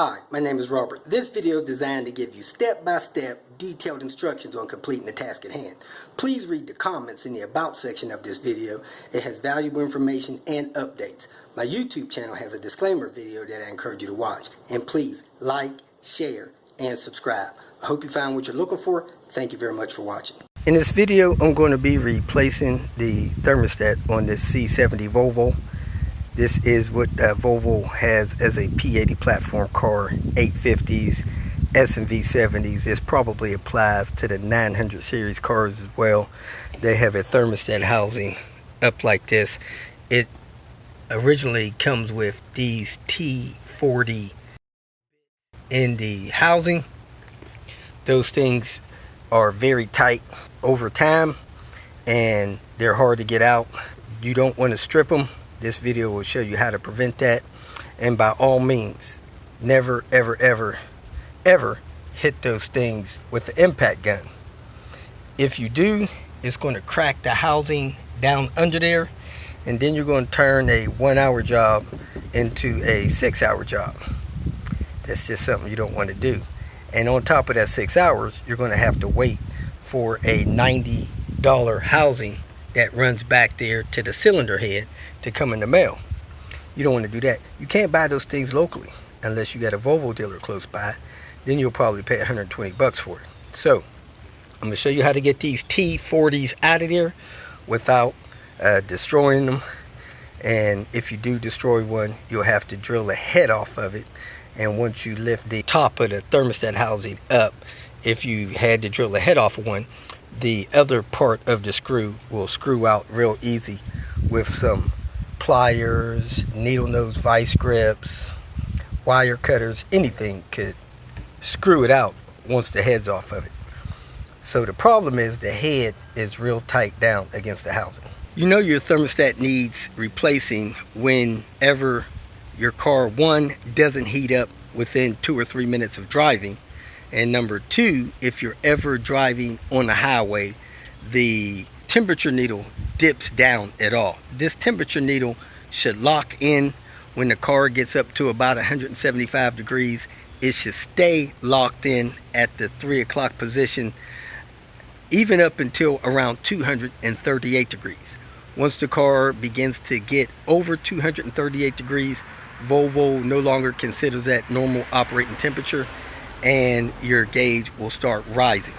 Hi, my name is Robert. This video is designed to give you step-by-step detailed instructions on completing the task at hand. Please read the comments in the About section of this video. It has valuable information and updates. My YouTube channel has a disclaimer video that I encourage you to watch. And please like, share, and subscribe. I hope you found what you're looking for. Thank you very much for watching. In this video, I'm going to be replacing the thermostat on this C70 Volvo. This is what Volvo has as a P80 platform car, 850s, S and V70s. This probably applies to the 900 series cars as well. They have a thermostat housing up like this. It originally comes with these T40 in the housing. Those things are very tight over time and they're hard to get out. You don't want to strip them. This video will show you how to prevent that. And by all means, never, ever hit those things with the impact gun. If you do, it's going to crack the housing down under there, and then you're going to turn a 1-hour job into a 6-hour job. That's just something you don't want to do. And on top of that 6 hours, you're going to have to wait for a $90 housing that runs back there to the cylinder head to come in the mail. You don't want to do that. You can't buy those things locally unless you got a Volvo dealer close by. Then you'll probably pay 120 bucks for it. So I'm going to show you how to get these T40s out of there without destroying them. And if you do destroy one, you'll have to drill the head off of it. And once you lift the top of the thermostat housing up, if you had to drill the head off of one, the other part of the screw will screw out real easy with some pliers, needle nose vice grips, wire cutters. Anything could screw it out once the head's off of it. So the problem is the head is real tight down against the housing. You know your thermostat needs replacing whenever your car, one, doesn't heat up within 2 or 3 minutes of driving, and number two, if you're ever driving on the highway, the temperature needle dips down at all. This temperature needle should lock in when the car gets up to about 175 degrees. It should stay locked in at the 3 o'clock position, even up until around 238 degrees. Once the car begins to get over 238 degrees, Volvo no longer considers that normal operating temperature, and your gauge will start rising.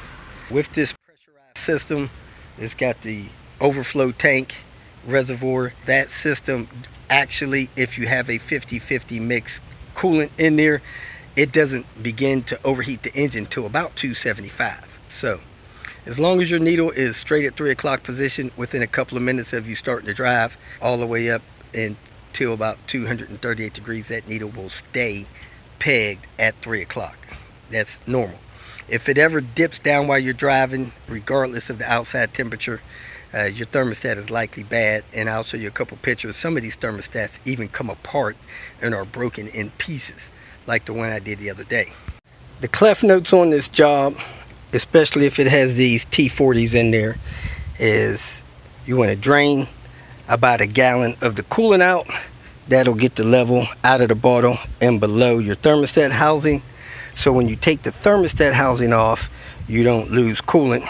With this pressurized system, it's got the overflow tank reservoir. That system actually, if you have a 50-50 mix coolant in there, it doesn't begin to overheat the engine till about 275. So as long as your needle is straight at 3 o'clock position, within a couple of minutes of you starting to drive all the way up until about 238 degrees, that needle will stay pegged at 3 o'clock. That's normal. If it ever dips down while you're driving, regardless of the outside temperature, your thermostat is likely bad. And I'll show you a couple pictures. Some of these thermostats even come apart and are broken in pieces, like the one I did the other day. The clef notes on this job, especially if it has these T40s in there, is you want to drain about 1 gallon of the coolant out. That'll get the level out of the bottle and below your thermostat housing. So when you take the thermostat housing off, you don't lose coolant.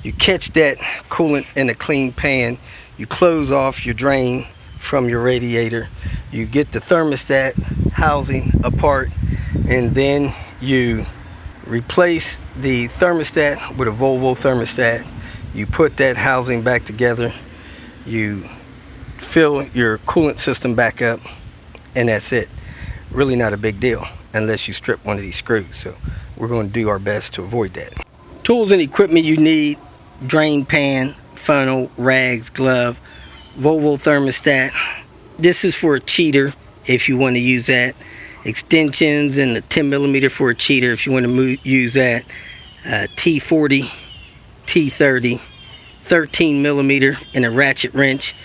You catch that coolant in a clean pan. You close off your drain from your radiator. You get the thermostat housing apart, and then you replace the thermostat with a Volvo thermostat. You put that housing back together. You fill your coolant system back up, and that's it. Really not a big deal unless you strip one of these screws. So we're going to do our best to avoid that. Tools and equipment you need: drain pan, funnel, rags, glove, Volvo thermostat. This is for a cheater if you want to use that. Extensions and the 10mm for a cheater if you want to use that. T40, T30, 13mm, and a ratchet wrench.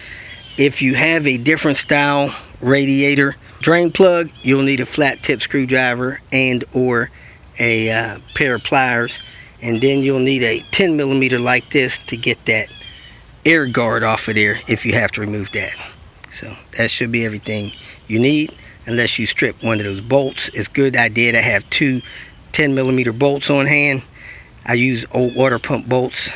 If you have a different style radiator drain plug, you'll need a flat tip screwdriver and or a pair of pliers, and then you'll need a 10mm like this to get that air guard off of there if you have to remove that. So that should be everything you need. unless you strip one of those bolts. It's a good idea to have two 10mm bolts on hand. I use old water pump bolts,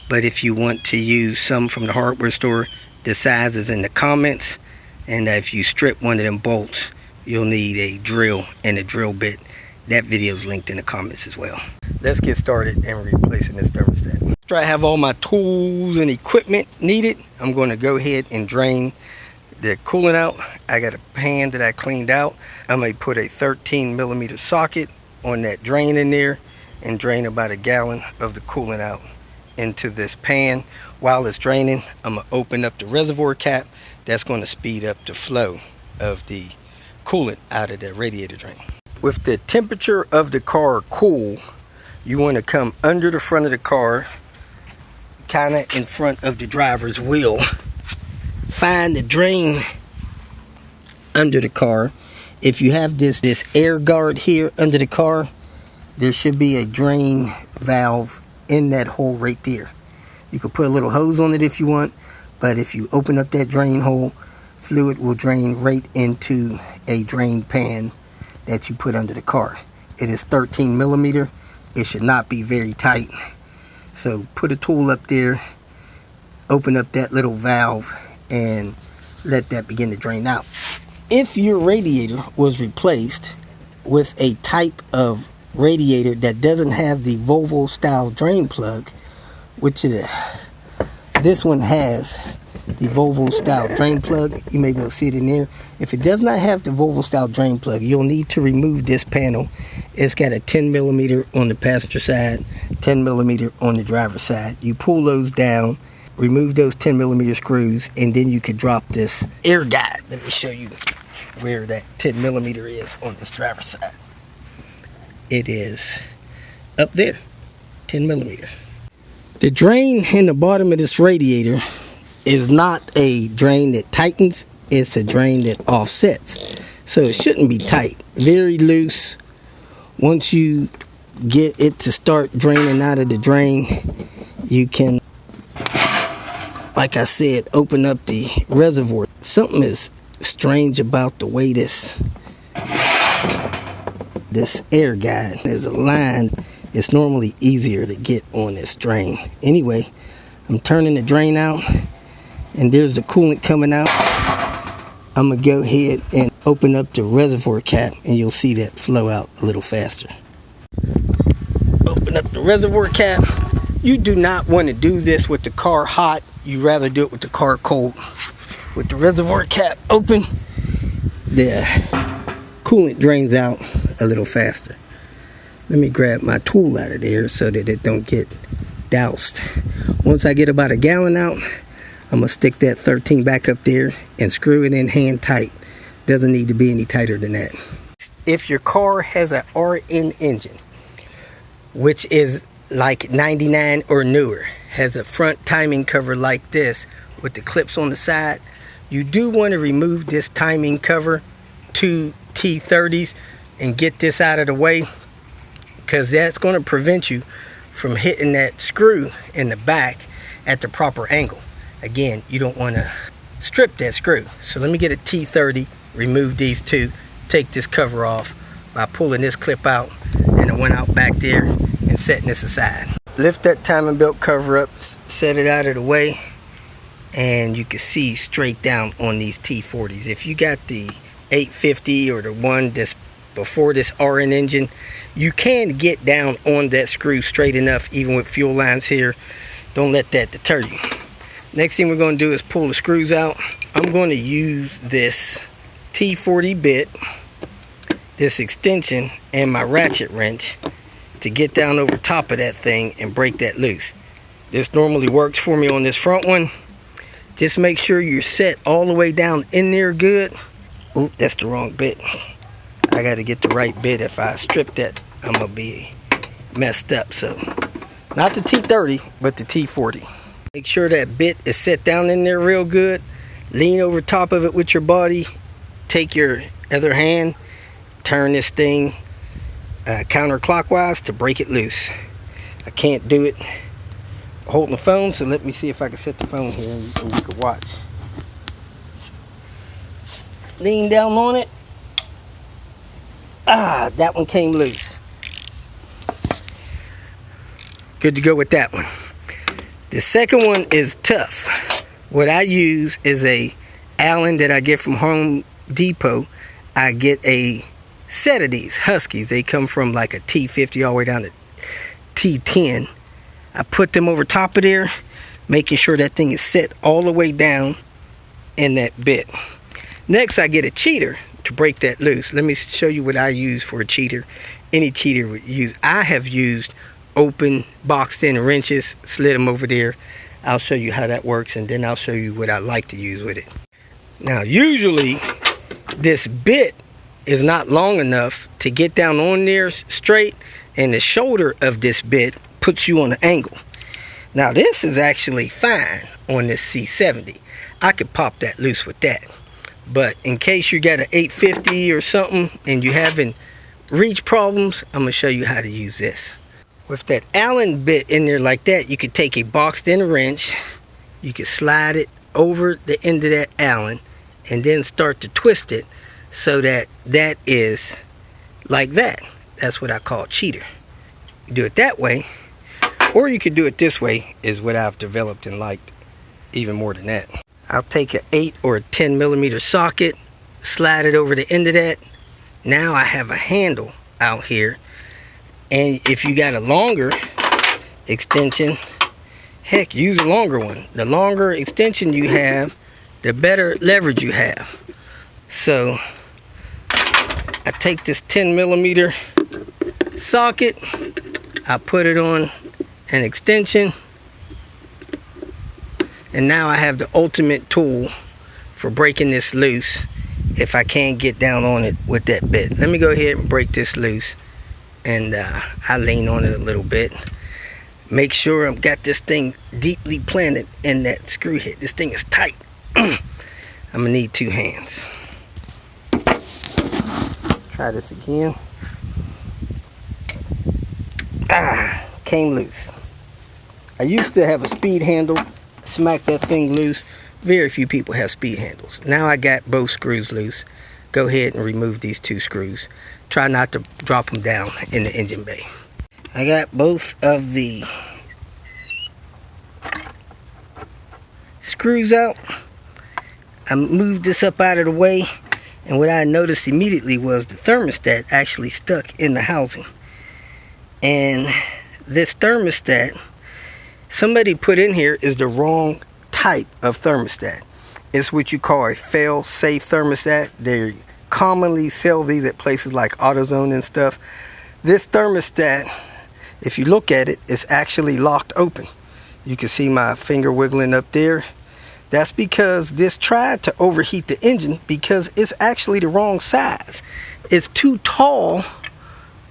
but if you want to use some from the hardware store, the size is in the comments. And if you strip one of them bolts, you'll need a drill and a drill bit. That video is linked in the comments as well. Let's get started and replacing this thermostat. After I have all my tools and equipment needed, I'm going to go ahead and drain the coolant out. I got a pan that I cleaned out. I'm going to put a 13mm socket on that drain in there and drain about a gallon of the coolant out into this pan. While it's draining, I'm going to open up the reservoir cap. That's going to speed up the flow of the coolant out of the radiator drain. With the temperature of the car cool, you want to come under the front of the car, kind of in front of the driver's wheel. Find the drain under the car. If you have this air guard here under the car, there should be a drain valve in that hole right there. You could put a little hose on it if you want, but if you open up that drain hole, fluid will drain right into a drain pan that you put under the car. It is 13mm. It should not be very tight. So put a tool up there, open up that little valve, and let that begin to drain out. If your radiator was replaced with a type of radiator that doesn't have the Volvo style drain plug, which is this one has the Volvo style drain plug. You may be able to see it in there. If it does not have the Volvo style drain plug, you'll need to remove this panel. It's got a 10mm on the passenger side, 10mm on the driver's side. You pull those down, remove those 10mm screws, and then you could drop this air guide. Let me show you where that 10mm is on this driver's side. It is up there, 10mm. The drain in the bottom of this radiator is not a drain that tightens, it's a drain that offsets. So it shouldn't be tight, very loose. Once you get it to start draining out of the drain, you can, like I said, open up the reservoir. Something is strange about the way this air guide is aligned. It's normally easier to get on this drain. Anyway, I'm turning the drain out, and there's the coolant coming out. I'm gonna go ahead and open up the reservoir cap, and you'll see that flow out a little faster. Open up the reservoir cap. You do not want to do this with the car hot. You rather do it with the car cold. With the reservoir cap open, the coolant drains out a little faster. Let me grab my tool out of there so that it don't get doused. Once I get about a gallon out, I'm gonna stick that 13 back up there and screw it in hand tight. Doesn't need to be any tighter than that. If your car has an RN engine, which is like 99 or newer, has a front timing cover like this with the clips on the side, you do want to remove this timing cover, 2 T30s, and get this out of the way, because that's going to prevent you from hitting that screw in the back at the proper angle. Again, you don't want to strip that screw. So let me get a T30, remove these two, take this cover off by pulling this clip out and the one out back there and setting this aside. Lift that timing belt cover up, set it out of the way, and you can see straight down on these T40s. If you got the 850 or the one that's before this RN engine, you can get down on that screw straight enough, even with fuel lines here. Don't let that deter you. Next thing we're going to do is pull the screws out. I'm going to use this T40 bit, this extension, and my ratchet wrench to get down over top of that thing and break that loose. This normally works for me on this front one. Just make sure you're set all the way down in there good. Oop, that's the wrong bit. I got to get the right bit. If I strip that, I'm going to be messed up. So, not the T30, but the T40. Make sure that bit is set down in there real good. Lean over top of it with your body. Take your other hand, turn this thing counterclockwise to break it loose. I can't do it holding the phone, so let me see if I can set the phone here and you can watch. Lean down on it That one came loose. Good to go with that one. The second one is tough. What I use is a Allen that I get from Home Depot. I get a set of these Huskies. They come from like a T50 all the way down to T10. I put them over top of there, making sure that thing is set all the way down in that bit. Next, I get a cheater to break that loose. Let me show you what I use for a cheater. Any cheater would use. I have used open boxed in wrenches, slid them over there. I'll show you how that works, and then I'll show you what I like to use with it. Now, usually this bit is not long enough to get down on there straight, and the shoulder of this bit puts you on an angle. Now, this is actually fine on this C70. I could pop that loose with that. But in case you got an 850 or something and you having reach problems, I'm gonna show you how to use this. With that Allen bit in there like that, you could take a boxed in wrench, you could slide it over the end of that Allen, and then start to twist it so that that is like that. That's what I call cheater. You do it that way, or you could do it this way, is what I've developed and liked even more than that. I'll take an 8 or a 10 millimeter socket, slide it over the end of that. Now I have a handle out here, and if you got a longer extension, heck, use a longer one. The longer extension you have, the better leverage you have. So I take this 10 millimeter socket, I put it on an extension, and now I have the ultimate tool for breaking this loose if I can't get down on it with that bit. Let me go ahead and break this loose, and I lean on it a little bit. Make sure I've got this thing deeply planted in that screw head. This thing is tight. I'm gonna need 2 hands. Try this again. Came loose. I used to have a speed handle, smack that thing loose. Very few people have speed handles. Now I got both screws loose. Go ahead and remove these 2 screws. Try not to drop them down in the engine bay. I got both of the screws out. I moved this up out of the way, and what I noticed immediately was the thermostat actually stuck in the housing. And this thermostat somebody put in here is the wrong type of thermostat. It's what you call a fail-safe thermostat. They commonly sell these at places like AutoZone and stuff. This thermostat, if you look at it, it's actually locked open. You can see my finger wiggling up there. That's because this tried to overheat the engine because it's actually the wrong size. It's too tall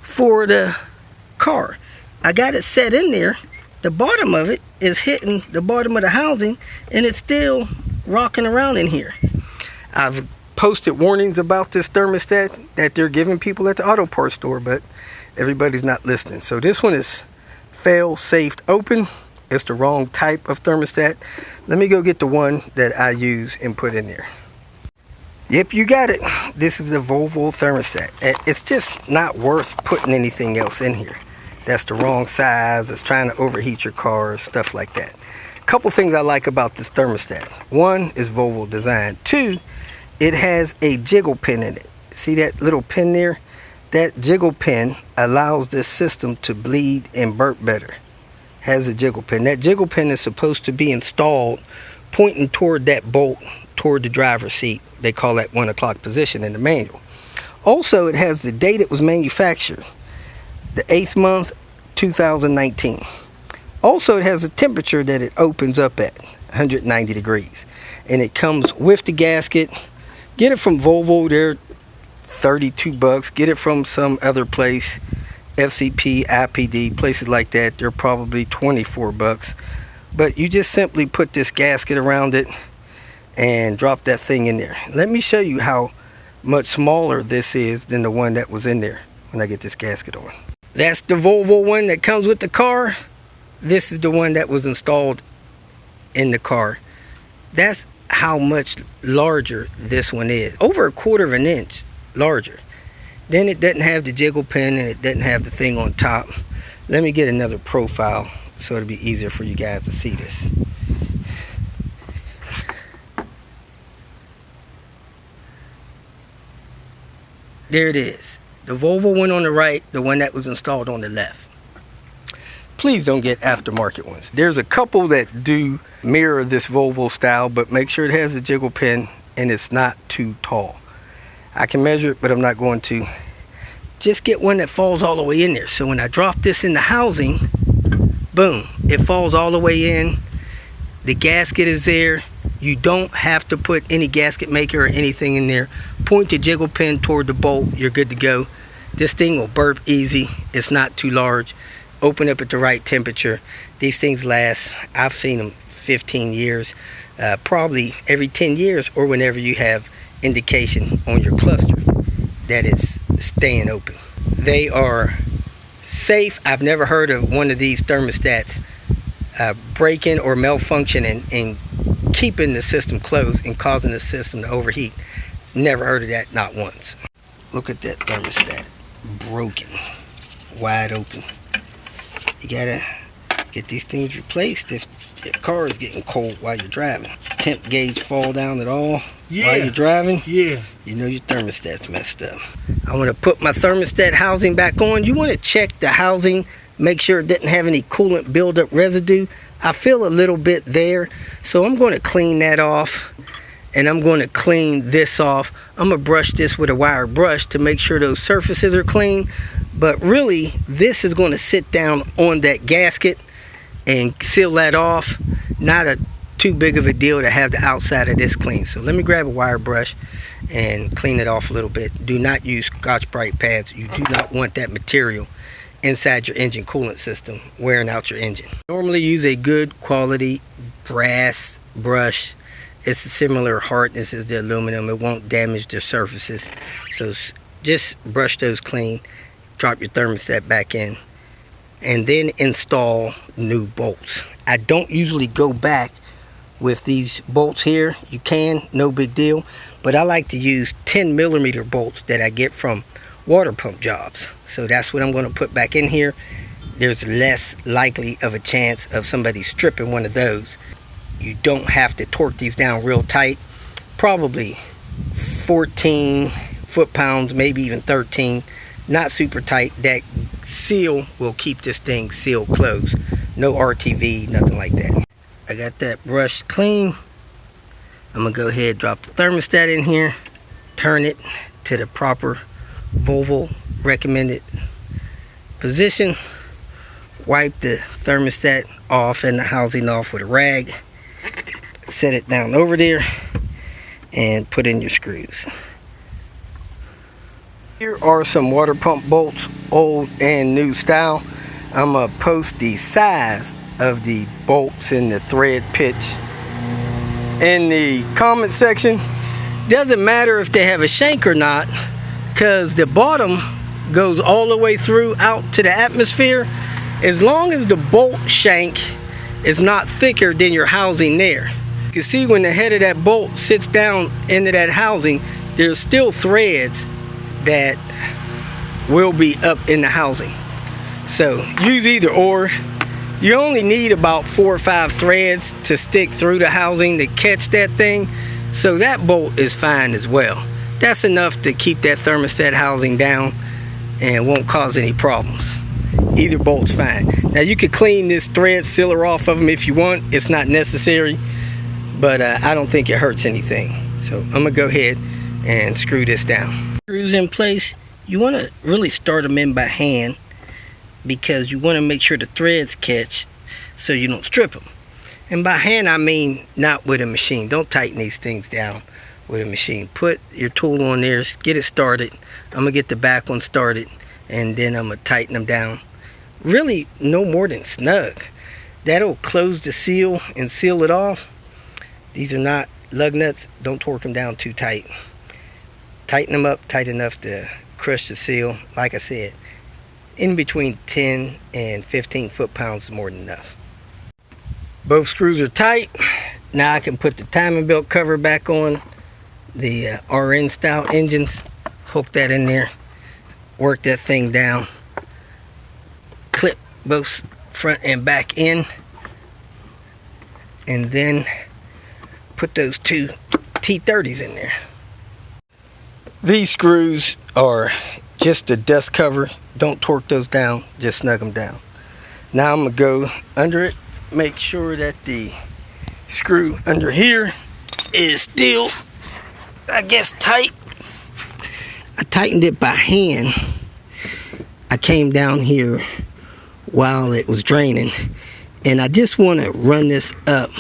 for the car. I got it set in there. The bottom of it is hitting the bottom of the housing, and it's still rocking around in here. I've posted warnings about this thermostat that they're giving people at the auto parts store, but everybody's not listening. So this one is fail-safe open. It's the wrong type of thermostat. Let me go get the one that I use and put in there. Yep, you got it. This is a Volvo thermostat. It's just not worth putting anything else in here. That's the wrong size. It's trying to overheat your car, stuff like that. A couple things I like about this thermostat. One is Volvo design. 2, it has a jiggle pin in it. See that little pin there? That jiggle pin allows this system to bleed and burp better. Has a jiggle pin. That jiggle pin is supposed to be installed pointing toward that bolt, toward the driver's seat. They call that 1 o'clock position in the manual. Also, it has the date it was manufactured, the 8th month, 2019. Also, it has a temperature that it opens up at 190 degrees, and it comes with the gasket. Get it from Volvo, they're $32. Get it from some other place, FCP, IPD, places like that, they're probably $24. But you just simply put this gasket around it and drop that thing in there. Let me show you how much smaller this is than the one that was in there when I get this gasket on. That's the Volvo one that comes with the car. This is the one that was installed in the car. That's how much larger this one is. Over 1/4 of an inch larger. Then it doesn't have the jiggle pin and it doesn't have the thing on top. Let me get another profile so it'll be easier for you guys to see this. There it is. The Volvo one on the right, the one that was installed on the left. Please don't get aftermarket ones. There's a couple that do mirror this Volvo style, but make sure it has a jiggle pin and it's not too tall. I can measure it, but I'm not going to. Just get one that falls all the way in there. So when I drop this in the housing, boom, it falls all the way in. The gasket is there. You don't have to put any gasket maker or anything in there. Point the jiggle pin toward the bolt, you're good to go. This thing will burp easy. It's not too large. Open up at the right temperature. These things last, I've seen them 15 years, probably every 10 years, or whenever you have indication on your cluster that it's staying open. They are safe. I've never heard of one of these thermostats breaking or malfunctioning and keeping the system closed and causing the system to overheat. Never heard of that, not once. Look at that thermostat, broken, wide open. You gotta get these things replaced if your car is getting cold while you're driving. Temp gauge fall down at all while you're driving, you know your thermostat's messed up. I want to put my thermostat housing back on. You want to check the housing, make sure it doesn't have any coolant buildup residue. I feel a little bit there, so I'm going to clean that off, and I'm going to clean this off. I'm going to brush this with a wire brush to make sure those surfaces are clean, but really this is going to sit down on that gasket and seal that off. Not too big of a deal to have the outside of this clean. So let me grab a wire brush and clean it off a little bit. Do not use Scotch-Brite pads. You do not want that material inside your engine coolant system wearing out your engine. Normally use a good quality brass brush. It's a similar hardness as the aluminum. It won't damage the surfaces. So just brush those clean, drop your thermostat back in, and then install new bolts. I don't usually go back with these bolts here. You can, no big deal, but I like to use 10mm bolts that I get from water pump jobs. So that's what I'm going to put back in here. There's less likely of a chance of somebody stripping one of those. You don't have to torque these down real tight. Probably 14 foot-pounds, maybe even 13. Not super tight. That seal will keep this thing sealed closed. No RTV, nothing like that. I got that brush clean. I'm gonna go ahead and drop the thermostat in here, turn it to the proper Volvo recommended position, wipe the thermostat off and the housing off with a rag, set it down over there, and put in your screws. Here are some water pump bolts, old and new style. I'm gonna post the size of the bolts and the thread pitch in the comment section. Doesn't matter if they have a shank or not, because the bottom goes all the way through out to the atmosphere. As long as the bolt shank is not thicker than your housing there. You can see when the head of that bolt sits down into that housing, there's still threads that will be up in the housing. So use either or. You only need about 4 or 5 threads to stick through the housing to catch that thing. So that bolt is fine as well. That's enough to keep that thermostat housing down and won't cause any problems. Either bolt's fine. Now you could clean this thread sealer off of them if you want. It's not necessary, but I don't think it hurts anything. So I'm gonna go ahead and screw this down. Screws in place. You want to really start them in by hand, because you want to make sure the threads catch so you don't strip them. And by hand I mean not with a machine. Don't tighten these things down with a machine. Put your tool on there, get it started. I'm gonna get the back one started, and then I'm gonna tighten them down. Really no more than snug. That'll close the seal and seal it off. These are not lug nuts. Don't torque them down too tight. Tighten them up tight enough to crush the seal. Like I said, in between 10 and 15 foot-pounds is more than enough. Both screws are tight. Now I can put the timing belt cover back on the RN style engines. Hook that in there. work that thing down, clip both front and back in, and then put those two T30s in there. These screws are just a dust cover. Don't torque those down, just snug them down. Now I'm going to go under it, make sure that the screw under here is still, I guess, tight. I tightened it by hand. I came down here while it was draining, and I just want to run this up.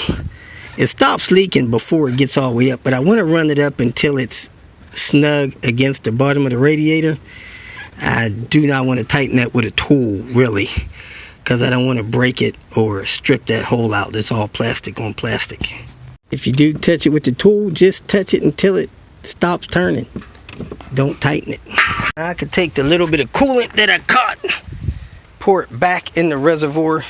It stops leaking before it gets all the way up, but I want to run it up until it's snug against the bottom of the radiator. I do not want to tighten that with a tool, really, because I don't want to break it or strip that hole out. It's all plastic on plastic. If you do touch it with the tool, just touch it until it stops turning. Don't tighten it. I could take the little bit of coolant that I caught, pour it back in the reservoir,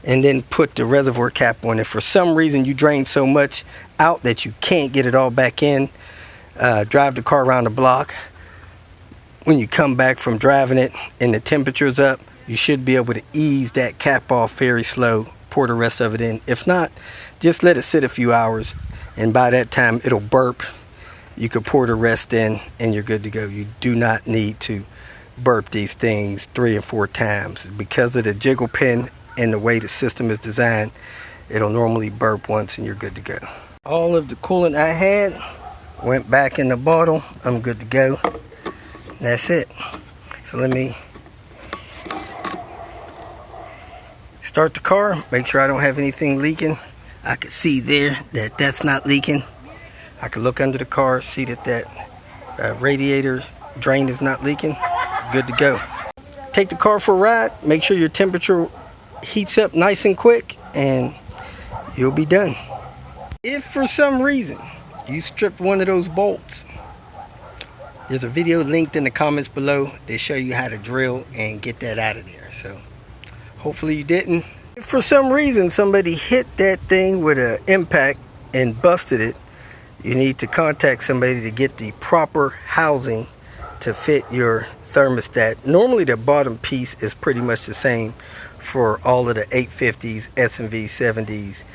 and then put the reservoir cap on. If for some reason you drain so much out that you can't get it all back in, drive the car around the block. When you come back from driving it and the temperature's up, you should be able to ease that cap off very slow, pour the rest of it in. If not, just let it sit a few hours, and by that time it'll burp. You could pour the rest in and you're good to go. You do not need to burp these things 3 and 4 times. Because of the jiggle pin and the way the system is designed, it'll normally burp once and you're good to go. All of the coolant I had went back in the bottle. I'm good to go. That's it. So let me start the car, make sure I don't have anything leaking. I can see there that that's not leaking. I can look under the car, see that radiator drain is not leaking. Good to go. Take the car for a ride, make sure your temperature heats up nice and quick, and you'll be done. If for some reason you stripped one of those bolts, there's a video linked in the comments below. They show you how to drill and get that out of there. So hopefully you didn't. If for some reason somebody hit that thing with an impact and busted it, you need to contact somebody to get the proper housing to fit your thermostat. Normally the bottom piece is pretty much the same for all of the 850s, S and V70s,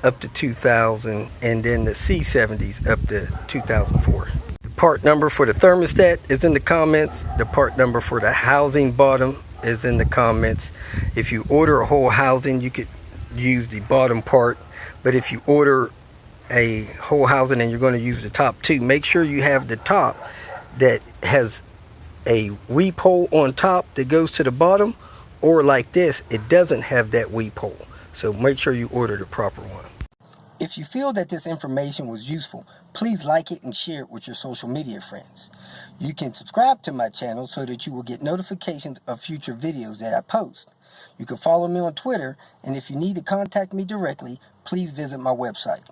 up to 2000, and then the C70s up to 2004. The part number for the thermostat is in the comments. The part number for the housing bottom is in the comments. If you order a whole housing, you could use the bottom part, but if you order a whole housing and you're going to use the top two, make sure you have the top that has a weep hole on top that goes to the bottom, or like this, it doesn't have that weep hole. So make sure you order the proper one. If you feel that this information was useful, please like it and share it with your social media friends. You can subscribe to my channel so that you will get notifications of future videos that I post. You can follow me on Twitter, and if you need to contact me directly, please visit my website.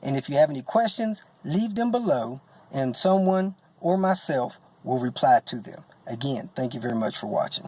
And if you have any questions, leave them below, and someone or myself will reply to them. Again, thank you very much for watching.